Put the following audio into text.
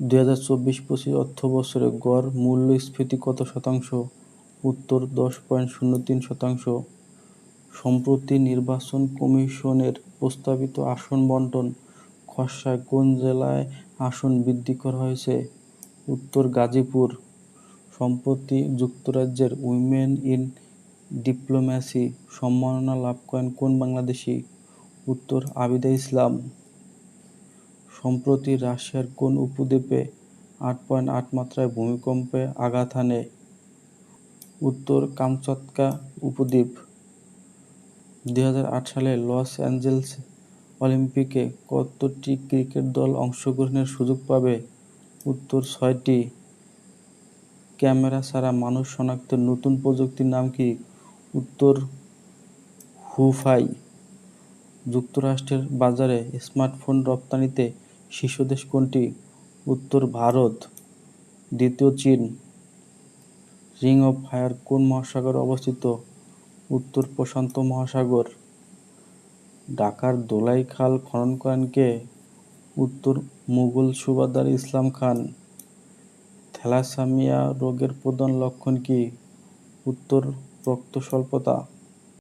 ২০২৪-২৫ অর্থবছরে গড় মূল্যস্ফীতি কত শতাংশ? উত্তর 10.03%। সম্প্রতি নির্বাচন কমিশনের প্রস্তাবিত আসন বণ্টন খসড়ায় কোন জেলায় আসন বৃদ্ধি করা হয়েছে? উত্তর গাজীপুর। সম্প্রতি যুক্তরাজ্যের উইমেন ইন ডিপ্লোম্যাসি সম্মাননা লাভ করেন কোন বাংলাদেশি? উত্তর আবিদা ইসলাম। সম্প্রতি রাশিয়ার কোন উপদ্বীপে 8.8 মাত্রায় ভূমিকম্পে আঘাত হানে? উত্তর কামচাৎকা উপদ্বীপ। ২০০৮ সালে লস অ্যাঞ্জেলেস অলিম্পিকে কতটি ক্রিকেট দল অংশগ্রহণের সুযোগ পাবে? উত্তর ৬টি। ক্যামেরা ছাড়া মানুষ শনাক্তের নতুন প্রযুক্তির নাম কি? উত্তর হুফাই। যুক্তরাষ্ট্রের বাজারে স্মার্টফোন রপ্তানিতে শীর্ষ দেশ কোনটি? উত্তর ভারত। দ্বিতীয় চীন। রিং অফ ফায়ার কোন মহাসাগরে অবস্থিত? উত্তর প্রশান্ত মহাসাগর। ঢাকার ধোলাই খাল খনন করেন কে? উত্তর মুঘল সুবাহদার ইসলাম খান। থ্যালাসেমিয়া রোগের প্রধান লক্ষণ কি? উত্তর রক্ত স্বল্পতা।